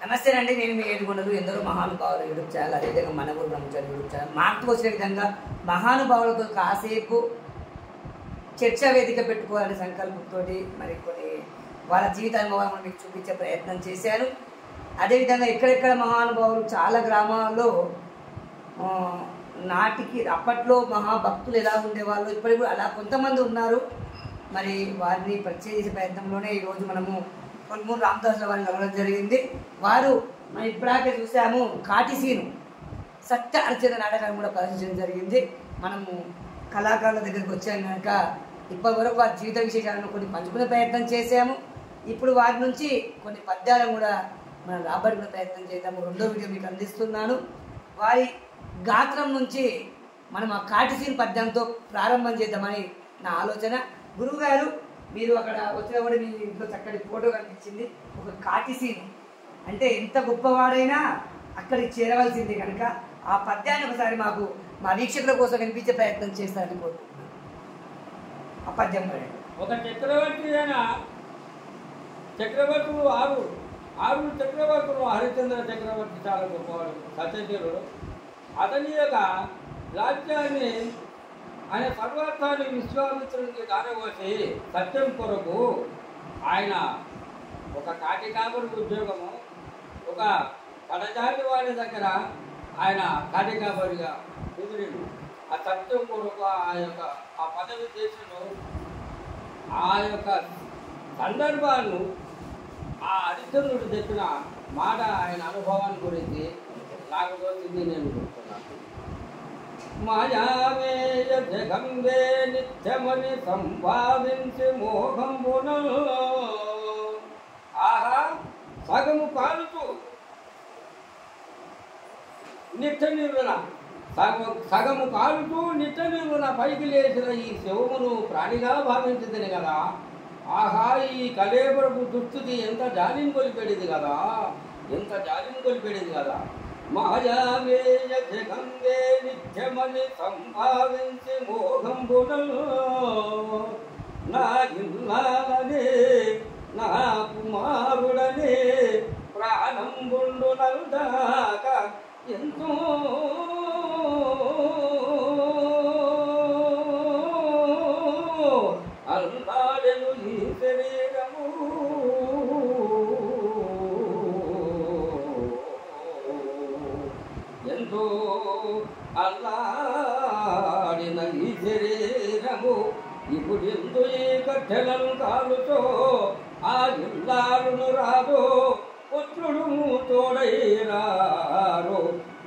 నమస్తే అండి, నేను మీ ఏడుగొండలు. ఎందరో మహానుభావులు యూట్యూబ్ ఛానల్, అదేవిధంగా మన ఊరు బ్రహ్మచారి యూట్యూబ్ ఛానల్. మాకు వచ్చిన విధంగా మహానుభావులతో కాసేపు చర్చా వేదిక పెట్టుకోవాలనే సంకల్పంతో మరి కొన్ని వాళ్ళ జీవిత అనుభవాలను మీకు చూపించే ప్రయత్నం చేశాను. అదేవిధంగా ఎక్కడెక్కడ మహానుభావులు చాలా గ్రామాల్లో నాటికి అప్పట్లో మహాభక్తులు ఎలా ఉండేవాళ్ళు, ఇప్పటికి కూడా అలా కొంతమంది ఉన్నారు. మరి వారిని పరిచయం చేసే ప్రయత్నంలోనే ఈరోజు మనము కొల్మూరు రామదాసుల వారిని కలవడం జరిగింది. వారు మనం ఇప్పటికే చూసాము కాటిసీను సత్య అర్చన నాటకాన్ని కూడా ప్రదర్శించడం జరిగింది. మనము కళాకారుల దగ్గరికి వచ్చాం కనుక ఇప్పటి వరకు వారి జీవిత విశేషాలను కొన్ని పంచుకునే ప్రయత్నం చేశాము. ఇప్పుడు వారి నుంచి కొన్ని పద్యాలను కూడా మనం రాబడుకునే ప్రయత్నం చేద్దాము. రెండో వీడియో మీకు అందిస్తున్నాను. వారి గాత్రం నుంచి మనం ఆ కాటిసీన్ పద్యంతో ప్రారంభం చేద్దామని నా ఆలోచన. గురువు గారు, మీరు అక్కడ వచ్చిన కూడా మీ ఇంట్లో చక్కటి ఫోటో కనిపించింది. ఒక కాటిసీన్ అంటే ఎంత గొప్పవాడైనా అక్కడికి చేరవలసింది కనుక ఆ పద్యాన్ని ఒకసారి మాకు మా వీక్షకుల కోసం వినిపించే ప్రయత్నం చేస్తారని కోరుకుంటున్నాను. ఆ పద్యం ఒక చక్రవర్తి అయిన చక్రవర్తులు ఆరు చక్రవర్తులు హరిశ్చంద్ర చక్రవర్తి చాలా గొప్పవాడు, సత్యశీలుడు. అతని యొక్క రాజ్యాన్ని ఆయన సర్వార్థాన్ని విశ్వామిత్రునికి దారవోసి సత్యం కొరకు ఆయన ఒక కాటికాపరి ఉద్యోగము, ఒక కడజాతి వారి దగ్గర ఆయన కాటికాపరిగా కుదిరిండు. ఆ సత్యం కొరకు ఆ పదవి చేసిన ఆ యొక్క సందర్భాలను ఆ హరిశ్చంద్రుడు చెప్పిన మాట ఆయన అనుభవాన్ని గురించి నాకు తోచింది నేను చెప్తున్నాను. మాయావేయ జగంబే నిత్యమని సంపాదించి మోహంబునలో ఆహా సగము కాలుతూ నిత్య నిర్వన సగము కాలుతూ నిత్య నిర్వన పైకి లేచిన ఈ శివమును ప్రాణిగా భావించింది కదా. ఆహా ఈ కళేబరపు దుస్థితి ఎంత జాలిని కొలిపెడింది కదా, ఎంత జాలిని కొలిపెడింది కదా. మాయావేయ జగంగే నిత్యమని సంభావించి మోహంబునలో నా ఇల్లాలనే నా కుమారుడనే ప్రాణంబుండు నందాక ఎంతో అల్లాడెను ఈ శరీరము. ఎంతో అల్లాడిన ఈ శరీరము ఇప్పుడు ఎందు ఈ కట్టెలను కాలుతో ఆ ఇల్లాడును రాదు, పుత్రుడు తోడైరారు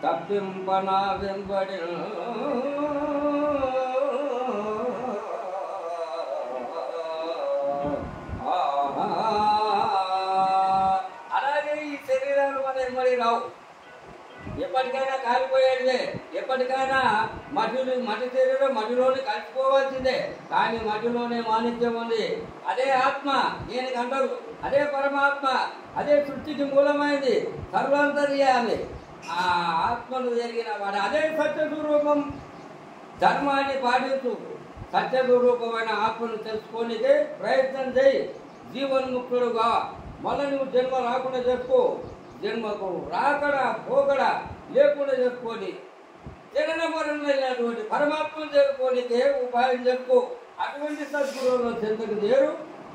తప్పింపన వెంబడి. అలాగే ఈ శరీరాలు మన వెంబడి రావు, ఎప్పటికైనా కాలిపోయేదే, ఎప్పటికైనా మట్టి శరీరం మట్టిలోనే కలిసిపోవాల్సిందే. కానీ మట్టిలోనే మాణిక్యం ఉంది. అదే ఆత్మ, దీనికి అంటారు అదే పరమాత్మ, అదే సృష్టికి మూలమైంది, సర్వాంతర్యామి. ఆ ఆత్మను జరిగిన వాడు అదే సత్యస్వరూపం. ధర్మాన్ని పాటించు, సత్యస్వరూపమైన ఆత్మను తెలుసుకోనికే ప్రయత్నం చేయి. జీవన్ముక్తుడుగా మళ్ళీ నువ్వు జన్మ రాకుండా చేసుకో, జన్మకు రాకడా పోకడా లేకుండా చెప్పుకొని జగన మరణమైనటువంటి పరమాత్మను చేరుకోనికే ఉపాయం చెప్పుకో. అటువంటి సద్గురువులను చెంతకు చేరు,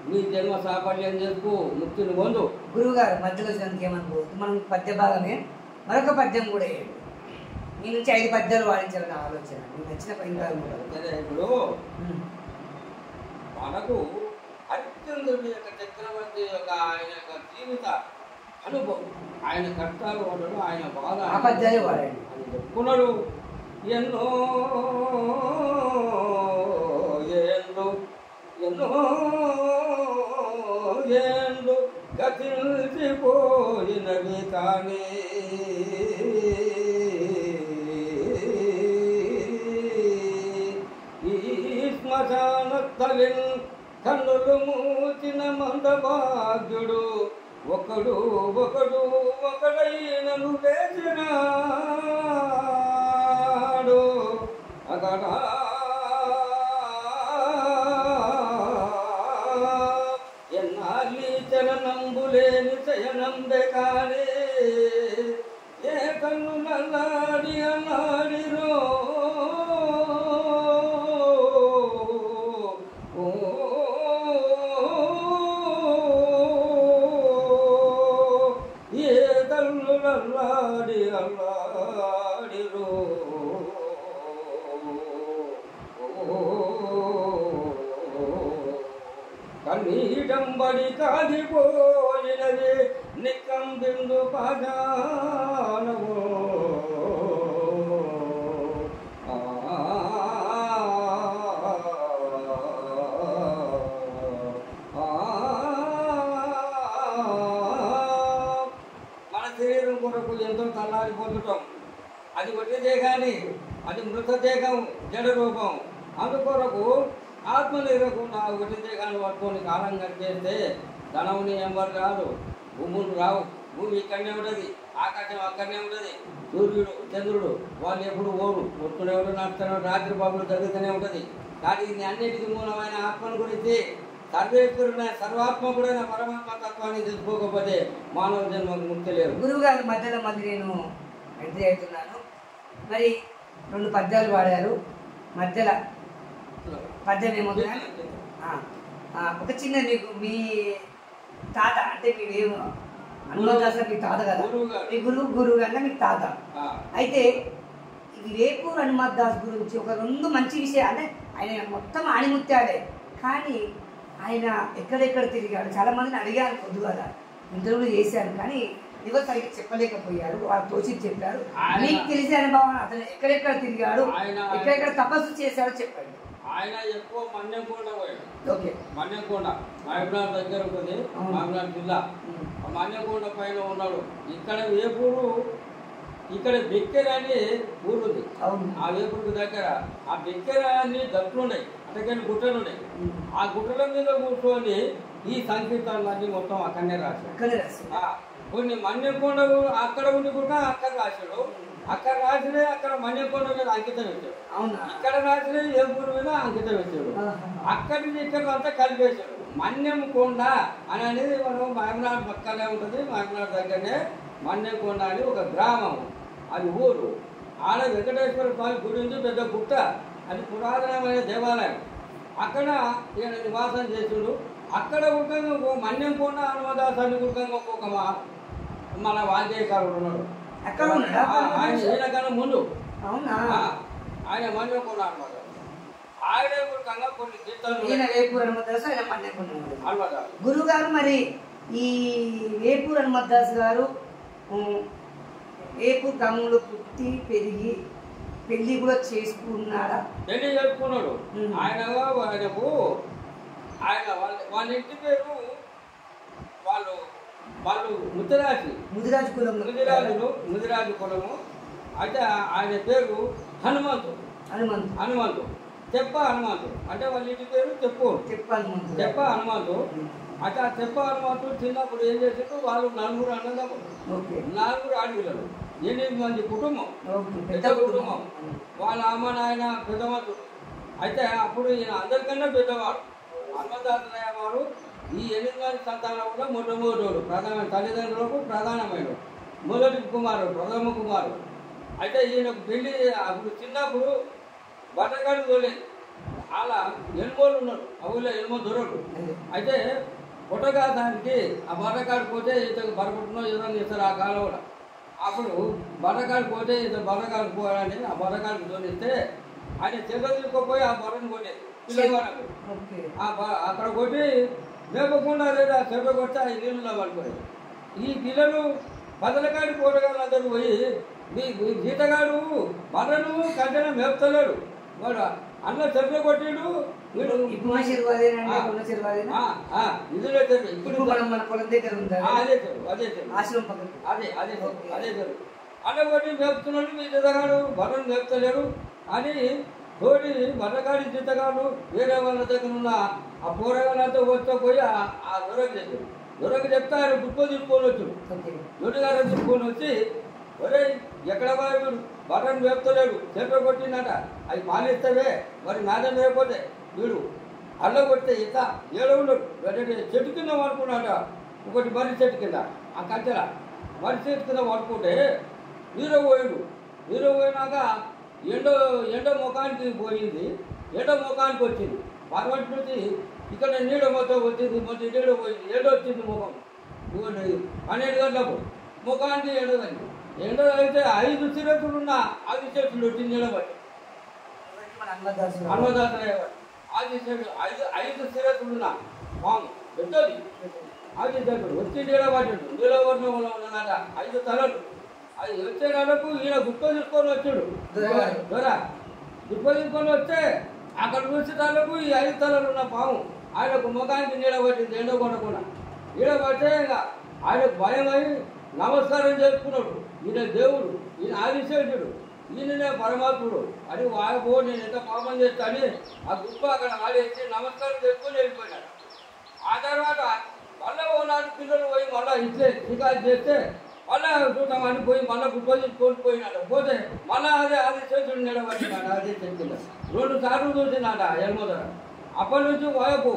నీ జన్మ సాఫల్యం చేసుకో, ముక్తిని పొందు. గురువు గారు మధ్యలో ఏమనుకోవద్దు, మనం పద్య భాగమే మరొక పద్యం కూడా మీ నుంచి 5 పద్యాలు వాడించాలని ఆలోచన. మీకు నచ్చిన పరిహారం సరే, ఇప్పుడు మనకు హరిశ్చంద్రుడి యొక్క చక్రవర్తి యొక్క ఆయన యొక్క జీవిత అనుభవం, ఆయన కష్టాలు వాడడం, ఆయన బాధ ఆ పద్యాలు వాడండి అని చెప్పుకున్నాడు. ఎన్నో ఏళ్ళు ఎన్నో ఏళ్ళు గతించిపోయినవి కానీ ఈ శ్మశాన తలిన్ కన్నులు మూచిన మందభాగ్యుడు ఒకడు ఒకడు ఒకడైనను లేచినాడు అగడా ఎన్నాళ్ళీ చలనంబులేని చయనంబె కానీ తన్ను నల్లాడి అల్లాడిరో ఏ తన్ను నల్లాడి అల్లాడిరో కన్నీటంబడి కాగిపోయినది నిక్కం బిందు పాదానవో మన శరీరం కొరకు ఎంతో తల్లారిపోతుంటాం. అది ఒట్టిదే కానీ అది మృతదేహం, జడ రూపం. అందుకొరకు ఆత్మ లేకుండా ఒకటి దేహాన్ని పట్టుకొని కాలం గడిపేస్తే ధనముని ఎవరు రాదు, భూములు రావు. భూమి ఇక్కడనే ఉంటుంది, ఆకాశం అక్కడనే ఉంటుంది. సూర్యుడు చంద్రుడు వాళ్ళు ఎప్పుడు ఓరు వస్తూనే ఉంటారు, నడుస్తూనే రాత్రి బాబులు జరుగుతూనే ఉంటుంది. కానీ ఇది అన్నిటికీ మూలమైన ఆత్మను గురించి సర్వేశ్వరుడైన సర్వాత్మకుడైన పరమాత్మ తత్వాన్ని తెలుసుకోకపోతే మానవ జన్మకు ముక్తి లేదు. గురువు గారి మధ్యలో మళ్ళీ నేను ఎంట్రీ అవుతున్నాను. మరి 2 పద్యాలు పాడారు. మధ్యలో పద్యం ఏమవుతుందా? ఒక చిన్న మీకు మీ తాత అంటే మీరేమో హనుమంతదాస మీ తాత కదా, మీ గురువు కన్నా మీకు తాత. అయితే ఇది వేపూరు హనుమంతదాస్ గురించి ఒక 2 మంచి విషయాలు. అంటే ఆయన మొత్తం ఆణిముత్యాలే, కానీ ఆయన ఎక్కడెక్కడ తిరిగాడు. చాలా మందిని అడిగారు, పొద్దుగా ఇంటర్వ్యూ చేశారు, కానీ ఎవరు సరిగ్గా చెప్పలేకపోయారు. వాళ్ళు తోచి చెప్పారు. మీకు తెలిసే అనుభవం, అతను ఎక్కడెక్కడ తిరిగాడు, ఎక్కడెక్కడ తపస్సు చేశాడో చెప్పండి. ఆయన ఎక్కువ మన్యంకొండ పోయాడు. ఓకే, మన్యంకొండ మహబూబ్నగర్ దగ్గర ఉంటుంది, మహబూబ్నగర్ జిల్లా. మన్యంకొండ పైన ఉన్నాడు. ఇక్కడ వేపూరు, ఇక్కడ బెక్కెర అని ఊరు ఉంది. ఆ వేపూరుకు దగ్గర ఆ బెక్కెర అని దట్లు ఉన్నాయి, అటకెళ్ళి గుట్టలు ఉన్నాయి. ఆ గుట్టల మీద కూర్చొని ఈ సంకీర్తనలన్నీ మొత్తం అక్కడనే రాశాడు. కొన్ని మన్యంకొండ అక్కడ ఉండి కూడా అక్కడ రాశాడు. అక్కడ రాసినే అక్కడ మన్యంకొండ మీద అంకితం పెట్టాడు. ఇక్కడ రాసినే ఏపూరు మీద అంకితం పెట్టాడు. అక్కడి నుంచి ఇక్కడ అంతా కలిపేశాడు. మన్యంకొండ అని అనేది మనం మహబూబ్నగర్ పక్కనే ఉంటుంది. మహబూబ్నగర్ దగ్గరనే మన్యంకొండ అని ఒక గ్రామం, అది ఊరు. ఆడ వెంకటేశ్వర స్వామి గుడి ఉంది, పెద్ద గుట్ట. అది పురాతనమైన దేవాలయం. అక్కడ ఈయన నివాసం చేస్తుడు. అక్కడ ఒక మన్యంకొండ హనుమంతదాస్ కుటుంబం ఒక్కొక్క మన వాద్యకారుడు ఉన్నాడు. ఆయన ఈయనకన్నా ముందు ఆయన మన్యంకొండ అనమాట. ఆయన కుటుంబంగా కొన్ని గురువు గారు. మరి ఈ వేపూరు హనుమంతదాస్ గారు వేపూరు గ్రామంలో పుట్టి పెరిగి పెళ్లి కూడా చేసుకున్నాడా? పెళ్లి చేసుకున్నాడు. ఆయనకు ఆయన వాళ్ళ ఇంటి పేరు వాళ్ళు ముదిరాజు కులము. అయితే ఆయన పేరు హనుమంతు. తెప్ప హనుమంతు అంటే వాళ్ళ ఇంటి పేరు తెప్ప హనుమంతు. అయితే ఆ తెప్ప హనుమంతు చిన్నప్పుడు ఏం చేసారు, వాళ్ళు 4 అన్నదమ్ములు, 4 ఆడపిల్లలు, 8 మంది కుటుంబం, పెద్ద కుటుంబం. వాళ్ళ అమ్మ నాయన పెద్దవాళ్ళు. అయితే అప్పుడు ఈయన అందరికన్నా పెద్దవాడు. హనుమంతదాసయ్య వారు ఈ 8 మంది సంతానంలో మొట్టమొదటి ప్రధాన తల్లిదండ్రులకు ప్రధానమైన మొదటి కుమారుడు, ప్రథమ కుమారుడు. అయితే ఈయనకు పెళ్లి అప్పుడు చిన్నప్పుడు బట్టగాడు తోలేదు. అలా ఎనుమోలు ఉన్నారు. ఆ ఊళ్ళో ఎనుమో దొరకడు. అయితే పుట్టగాదానికి ఆ బట్టగాడు పోతే ఇంతకు బరపట్టునో ఏదో చేస్తారు ఆ కాలంలో. అప్పుడు బట్టగాడు పోతే ఇంత బట్టగాడు పోయాలని ఆ బట్టగాడికి తోలిస్తే ఆయన చెల్లెలుకోపోయి ఆ బర్రను కొట్టేది పిల్లవాళ్ళకు. అక్కడ కొట్టి మేపకుండా లేదా చెట్ల కొట్టి ఆ నీళ్ళలో పడిపోయాయి. ఈ పిల్లలు బదలకాడి పోరగాళ్ళందరూ పోయి మీ జీతగాడు బర్రను కంటెన మేపుతలేడు, వాడు అన్న చెట్లు కొట్టిండు, వీడు ఇదిలో చెరువు. ఇప్పుడు మన పొలం దగ్గర ఉంది అదే చెరువు, అదే చెరువు, అదే చెరువు. అన్న కొట్టి మేపుతున్నాడు, మీ జీతగాడు బర్రను మేపుతలేడు అని తోటి బర్రగాడి జీతగాడు వేరే వాళ్ళ దగ్గర ఉన్న ఆ పోరగాళ్ళంతా వస్తూ పోయి ఆ దొరకు చెప్తే ఆయన గుప్ప తీసుకొని వచ్చాడు. దొడ్డిగారు తీసుకొని వచ్చి, ఒరే ఎక్కడ వాడు బర్రను మేపుతలేడు, చెట్లు కొట్టిందట, అవి పాలిస్తావే, మరి మేదం లేకపోతే వీడు అల్ల కొడితే ఇంత ఏడవున్నాడు. చెట్టు కింద పడుకున్నాట, ఒకటి మర్రి చెట్టు కింద, ఆ కంచెల మర్రి చెట్టు కింద పడుకుంటే హీరో పోయాడు. హీరో పోయినాక ఎండ ముఖానికి పోయింది. ఎండ ముఖానికి వచ్చింది. పార్వతి నుంచి ఇక్కడ నీడ మొత్తం వచ్చింది. మొత్తం నీడ పోయింది. ఎండ వచ్చింది ముఖం 12 గంటలకు ముఖానికి ఎండ తగ్గింది. ఎండ అయితే 5 సిరతులు ఉన్న 5 చెట్లు వచ్చింది నిలబడి హనుమదాసరాయ ఆది చెట్లు 5 సిరతులున్న పాము పెద్దది. 5 చెట్లు వచ్చి నిలబడ్డాడు. నీలవర్ణంలో ఉన్నదట 5 తలలు. అది వచ్చే నెలకు ఈయన గుప్ప తీసుకొని వచ్చాడు. దొర గుప్ప తీసుకొని వస్తే అక్కడ చూసే తలకు ఈ 5 తలలు ఉన్న పాము ఆయనకు ముఖానికి నీడబట్టింది. ఎండ కొనకుండా నీడబట్టే ఇంకా ఆయనకు భయమై నమస్కారం చేసుకున్నాడు. ఈయన దేవుడు, ఈయన ఆదిశేషుడు, ఈయననే పరమాత్ముడు అని వాయపో నేను ఎంత పాపం చేస్తా అని ఆ గుప్ప అక్కడ ఆడేసి నమస్కారం చేసుకొని వెళ్ళిపోయినాడు. ఆ తర్వాత మళ్ళీ 4 పిల్లలు పోయి మళ్ళీ ఇట్లే షికారు చేస్తే మళ్ళా చూద్దామని పోయి మళ్ళీ గుప్ప తీసుకొని పోయినాడు. పోతే మళ్ళీ అదే ఆదిశేషుడు నిలబడినాడు. అదే చెప్పింది 2 సార్లు చూసినాట ఎల్మోదర. అప్పటి నుంచి వాయపో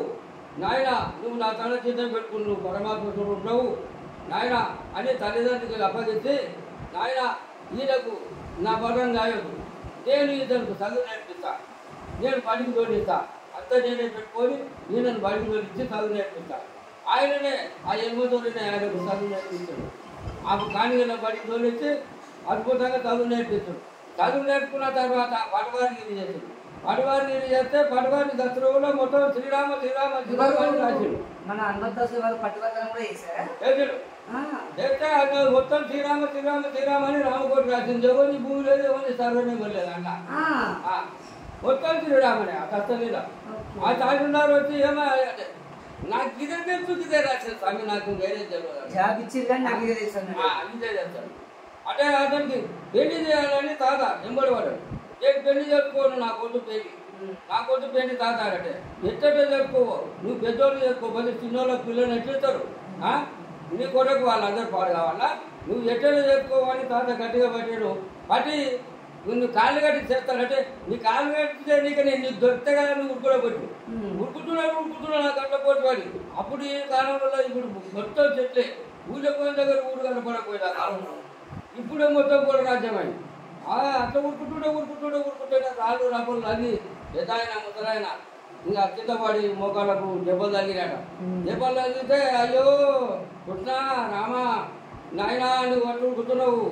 నాయన నువ్వు నా తల చిత్తం పెట్టుకుని నువ్వు పరమాత్మ ఉన్నావు నాయన అని తల్లిదండ్రులకు అప్పగించి నాయన ఈయనకు నా బలం గాయదు, నేను ఇతనికి చదువు నేర్పిస్తా, నేను బడికి తోడిస్తా, అంత నేనే పెట్టుకొని ఈయనను బడికి తోడించి చదువు నేర్పిస్తా. ఆయననే ఆ ఎల్మోదోరినే ఆయనకు చదువు నేర్పిస్తాడు. ఆ కాణిగల బడికి తోడించి అద్భుతంగా చదువు నేర్పిస్తాడు. చదువు నేర్చుకున్న తర్వాత పటవారిగిరి చేసాడు. పటవారిగిరి చేస్తే పటవారి దసరాలో మొత్తం శ్రీరామ శ్రీరామ శ్రీరామ అని రాశాడు. మన హనుమదాసు వారు పట్టుబద్దలం కూడా చేశారా? చేస్తే అది మొత్తం శ్రీరామ శ్రీరామ శ్రీరామ అని రామకోటి రాసింది. ఎవరిని భూమి లేదు, ఎవరిని సర్వనేమో లేదు అన్న మొత్తం శ్రీరామనే ఆ కష్టలీల. ఆ చాటున్నారు వచ్చి ఏమో నాకు ఇదే తెలుసు ఇదే రాశారు స్వామి, నాకు వేరే తెలియదు ఇదే చేస్తాడు. అంటే అతనికి పెళ్లి చేయాలని తాత ఎంబడివాడు. నేను పెళ్లి చేసుకోను, నా కొద్దు పెళ్లి, నా కొద్దు పెళ్లి తాత అంటే ఎట్టటే చేసుకోవు, నువ్వు పెద్దోళ్ళు చేసుకోకపోతే చిన్నోళ్ళకి పిల్లలు ఎట్లెత్తారు, నీ కొరకు వాళ్ళందరూ పాడు కావాలా, నువ్వు ఎట్టటే చేసుకోవని తాత గట్టిగా పట్టాడు. పట్టి నువ్వు కాళ్ళు కట్టి చేస్తానంటే నీ కాళ్ళు కట్టితే నీకు నీకు దొరికితే కదా నువ్వు ఉరుకులో కొట్టి ఉరుకుతున్నా నాకు అట్లా పోటీ. అప్పుడు ఈ కాలంలో ఇప్పుడు మొత్తం చెట్లే ఊళ్ళో పోయిన దగ్గర ఊరు కనపడకపోయింది ఆ కాలంలో. ఇప్పుడే మొత్తం కూడా రాజ్యమైంది. అట్లా ఉరుకుతుండే రాళ్ళు రప్పలు అన్ని పెద్దాయన ముసలాయన ఇంకా కింద పడి మోకాళ్ళకు దెబ్బలు తగిలాట. దెబ్బలు తగిలితే అయ్యో కృష్ణ రామ నాయన నువ్వు అట్లా ఉరుకుతున్నావు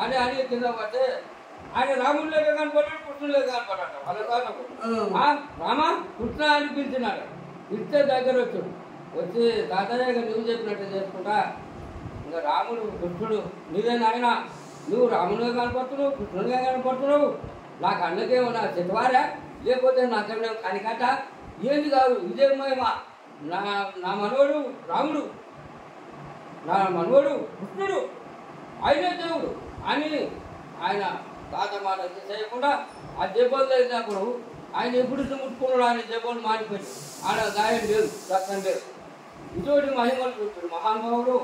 అని అని కింద పడితే ఆయన రాముడు లేక కనపడ్డాడు, కృష్ణుడు లేక కనపడ్డాడు. వాళ్ళ తాతకు రామ కృష్ణ అని పిలిచినాడు. పిలిస్తే దగ్గర వచ్చాడు. వచ్చి తాతయ్య నువ్వు చెప్పినట్టు చేసుకుంటా, ఇంకా రాముడు కృష్ణుడు నీదే నాయన, నువ్వు రాముడిగా కనపడుతున్నావు, కృష్ణుడిగా కనపడుతున్నావు, నాకు అన్నకేమో నా చెట్టువారా లేకపోతే నాకన్నా కనికట ఏంది కాదు, ఇదే మహిమ, నా మనవడు రాముడు, నా మనవడు కృష్ణుడు, ఆయనే దేవుడు అని ఆయన తాత మాట చేయకుండా ఆ దెబ్బలు తగినప్పుడు ఆయన ఎప్పుడు ముట్టుకున్నాడు. ఆయన దెబ్బలు మారిపోయి ఆడ గాయం లేదు, రక్తం లేదు. ఇటువంటి మహిమలు చూస్తాడు మహానుభావుడు.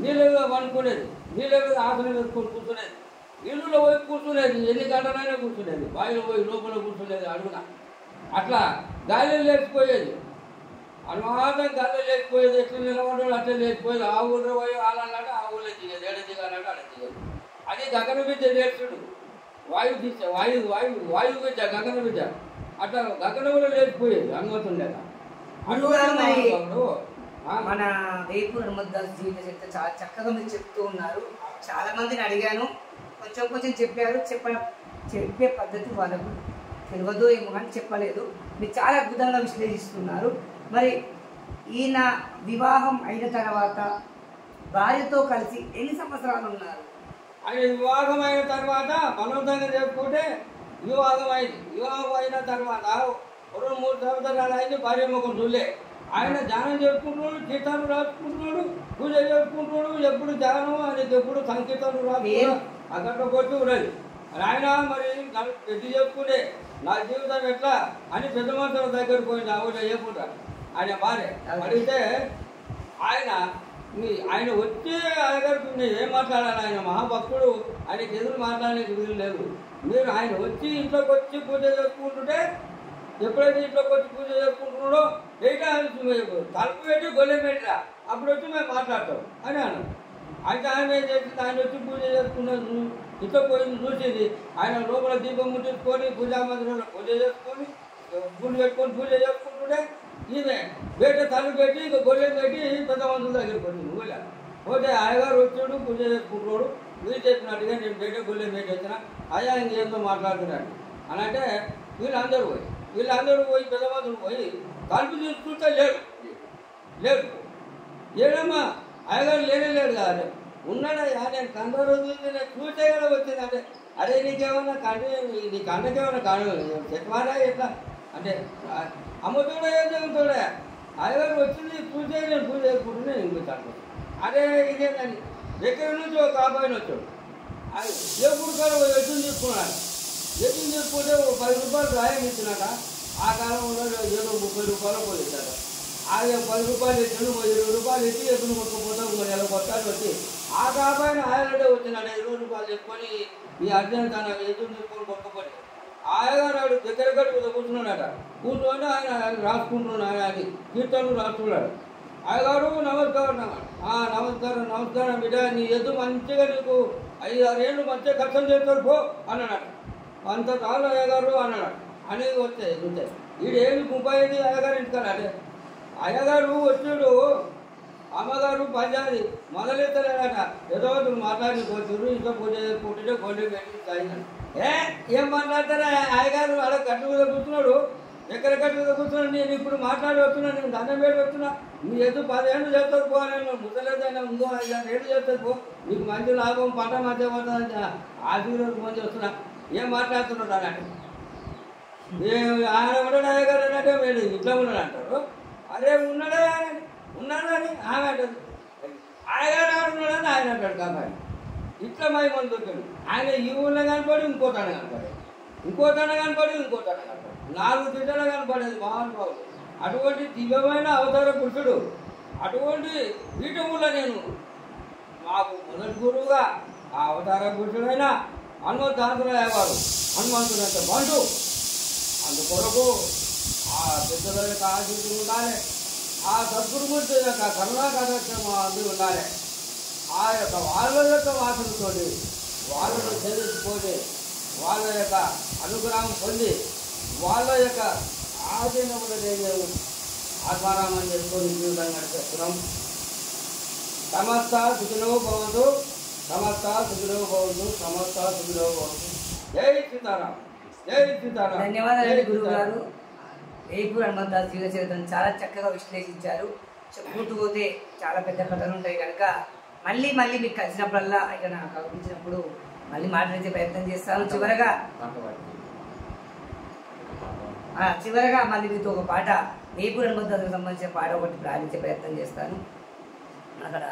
నీళ్ళగా పండుకునేది, నీళ్ళ మీద ఆసనం వేసుకొని కూర్చునేది, ఇల్లులో పోయి కూర్చునేది, ఎన్ని గంటలైనా కూర్చునేది, బావిలో పోయి లోపల కూర్చునేది అడుగున. అట్లా గాలి లేచిపోయేది, అనుమాతం గాలి లేచిపోయేది. ఎట్లా నిలబడ్డాడు అట్లా లేచిపోయేది. ఆ ఊళ్ళో పోయి వాళ్ళంటే ఆ ఊళ్ళో దిగేది, ఎడ దిగాలంటే అక్కడ దిగేది. అది గగన విద్య నేర్చుడు, వాయువు తీస వాయువు విద్య గగన విద్య. అట్లా గగనంలో లేచిపోయేది అనుమతుండేదా. మన వేపూరు హనుమదాస్ జీవిత చరిత్ర చాలా చక్కగా మీరు చెప్తూ ఉన్నారు. చాలా మందిని అడిగాను, కొంచెం చెప్పారు. చెప్పే పద్ధతి వాళ్ళకు తెలియదు ఏమో కానీ చెప్పలేదు. మీరు చాలా అద్భుతంగా విశ్లేషిస్తున్నారు. మరి ఈయన వివాహం అయిన తర్వాత భార్యతో కలిసి ఎన్ని సంవత్సరాలు ఉన్నారు? ఆయన వివాహం అయిన తర్వాత బలవంతంగా చెప్పుకుంటే వివాహం అయింది. వివాహం అయిన తర్వాత 2-3 సంవత్సరాలు అయింది. భార్య ముఖం చూడలే. ఆయన ధ్యానం చేసుకుంటున్నాడు, కీర్తనలు రాసుకుంటున్నాడు, పూజ చేసుకుంటున్నాడు. ఎప్పుడు ధ్యానం, ఆయనకి ఎప్పుడు సంకీర్తనలు రాసుకున్నాడు. అక్కడ కొట్టి ఉన్నది. ఆయన మరి పెద్ద చెప్పుకునే నా జీవితం ఎట్లా అని పెద్ద మనుషుల దగ్గరకు పోయింది. ఆవిడ చెప్పుకుంటా ఆయన భార్య అడిగితే ఆయన వచ్చి ఆయనకు ఏం మాట్లాడాలి, ఆయన మహాభక్తుడు, ఆయనకి ఎదురు మాట్లాడడానికి వీలు లేదు. మీరు ఆయన వచ్చి ఇంట్లోకి వచ్చి పూజ చేసుకుంటుంటే ఎప్పుడైతే ఇంట్లోకి వచ్చి పూజ చేసుకుంటున్నాడో తలుపు పెట్టి గొల్లె పెట్టిరా, అప్పుడు వచ్చి మేము మాట్లాడతాం అని అన్నాడు. అయితే ఆయన ఏం చేసింది, ఆయన వచ్చి పూజ చేసుకున్నది ఇట్లా పోయింది చూసింది. ఆయన లోపల దీపం ముట్టించుకొని పూజా మందిరంలో పూజ చేసుకొని గుళ్ళు పెట్టుకొని పూజ చేసుకుంటుంటే ఈమె బయట తల్లి పెట్టి ఇక గొల్లె పెట్టి పెద్ద మందుల దగ్గరికి వచ్చింది. ఊళ్ళో పోతే అయ్యగారు వచ్చాడు, పూజ చేసుకుంటున్నాడు. మీరు చెప్పినట్టుగా నేను బయట గొల్లె బయట వచ్చిన అయ్యా ఇంకేందో మాట్లాడుతున్నాడు అని అంటే వీళ్ళందరూ పోయి పెద్ద మందులు పోయి తలుపు తీసుకుంటే లేడు ఏడమ్మా అయ్యగారు లేడు కదా ఉన్నాడయ్యా, నేను కండ రోజు నేను చూసే కదా వచ్చిందంటే అరే నీకేమన్నా నీ కండకేమన్నా చెప్పారా ఎట్లా అంటే అమ్మతోడే ఏం చదువుతాడే అయ్యగారు వచ్చింది చూసే నేను పూజ చేసుకుంటూ నేను ఇంకొచ్చాను. అరే ఇదేంటని దగ్గర నుంచి ఒక అబ్బాయిని వచ్చాడు. ఎప్పుడు కాలం ఎత్తుని తీసుకున్నాడు. ఎత్తుని తీసుకుంటే ఒక 10 రూపాయలు రాయం ఇచ్చినాక ఆ కాలంలో ఏదో 30 రూపాయలు పోయిస్తాడు. అది 10 రూపాయలు ఇచ్చాడు, 20 రూపాయలు ఇచ్చి ఎత్తుని కొట్టుకుపోతే 3 నెలల కొట్టాలు వచ్చి ఆ కాపాయిన ఆయనడే వచ్చినాడు. 20 రూపాయలు తీసుకొని ఈ అర్జున్ తన ఎత్తుని తీసుకొని కొట్టుకుపోయి ఆయగారు ఆడు దగ్గర గట్టు కూర్చున్నాడట. కూర్చొని ఆయన రాసుకుంటున్నాడు. ఆయన అది కీర్తనలు రాస్తున్నాడు. అయ్యగారు నమస్కారం నమస్కారం బిడ్డ, నీ ఎద్దు మంచిగా నీకు 5-6 ఏళ్ళు మంచిగా కష్టం చేస్తారు పో అన్నాడు. అంత చాలు అయ్యగారు అన్నాడు. అనేది వస్తే వీడేమి 35 అయ్యగారు ఇంటికారు. అదే అయ్యగారు వచ్చాడు, అమ్మగారు పంజాది మొదలెత్తలేదట. ఏదో మాట్లాడి పోతున్నారు, ఇంకా పూజ చేసుకుంటుంటే గొడ్డు పెట్టి తాగినాడు. ఏం మాట్లాడతారా అయ్యగారు అలా గట్టు మీద కూర్చున్నాడు. ఎక్కడ గట్టు మీద కూర్చున్నాడు. నేను ఇప్పుడు మాట్లాడి వస్తున్నాను, నేను దండం పెట్టి వస్తున్నా. నీ ఎద్దు 10 ఏళ్ళు చేస్తారు పో, నేను ముసలేదైనా ఇంకో 5-6 ఏళ్ళు చేస్తారు పో, నీకు మంచి లాభం పంట మంచిగా పడుతుంది ఆశీర్వాదం మంచి వస్తున్నా. ఏం మాట్లాడుతున్నాడు అని అంటే ఆయన ఉన్నాడు అయ్యగారు అంటే వీడు ఇట్లా ఉన్నాడు అంటారు. అరే ఉన్నాడని ఆమె అంటారు. అయ్యగారు ఆడున్నాడని ఆయన అంటాడు. కాబట్టి ఇట్లా మంది దొరికాడు. ఆయన ఈ ఊళ్ళో కనపడి ఇంకోటాన కనపడేది, ఇంకోటాన కనపడి 4 తిట్టలు కనపడేది మహానుభావుడు. అటువంటి దివ్యమైన అవతార పురుషుడు. అటువంటి పీఠములో నేను మాకు మొదటి గురువుగా ఆ అవతార పురుషుడైన హనుమంతాంతులయ్య వారు హనుమంతుడంత బంధు. అందుకొరకు ఆ పెద్దల యొక్క ఆశీస్సులు ఉండాలి, ఆ సద్గురుమూర్తి యొక్క కరుణా కార్యక్రమం అంది ఉండాలి. ఆ యొక్క వాళ్ళ యొక్క వాసనతో వాళ్ళను చేర్చుకొని వాళ్ళ యొక్క అనుగ్రహం పొంది వాళ్ళ యొక్క ఆధీనములు నేను ఆత్మారామం చేసుకొని జీవితం నడిపిస్తున్నాం. సమస్త సుఖినో భవంతు, సమస్త సుఖినో భవంతు, సమస్త సుఖినో భవంతు. జై సీతారాం, జై సీతారాం. ధన్యవాదాలు గురువు గారు. వేపూర్ హనుమంతదాస్ జీవిత చరిత్రను చాలా చక్కగా విశ్లేషించారు. చెప్పుకుంటూ పోతే చాలా పెద్ద కథలు ఉంటాయి కనుక మళ్ళీ మీకు కలిసినప్పుడల్లా ఇక నాకు అనిపించినప్పుడు మళ్ళీ మాట్లాడే ప్రయత్నం చేస్తాను. చివరగా మళ్ళీ మీతో ఒక పాట వేపూర్ హనుమంతదాస్కి సంబంధించిన పాట ఒకటి ప్రారంభించే ప్రయత్నం చేస్తాను. అక్కడ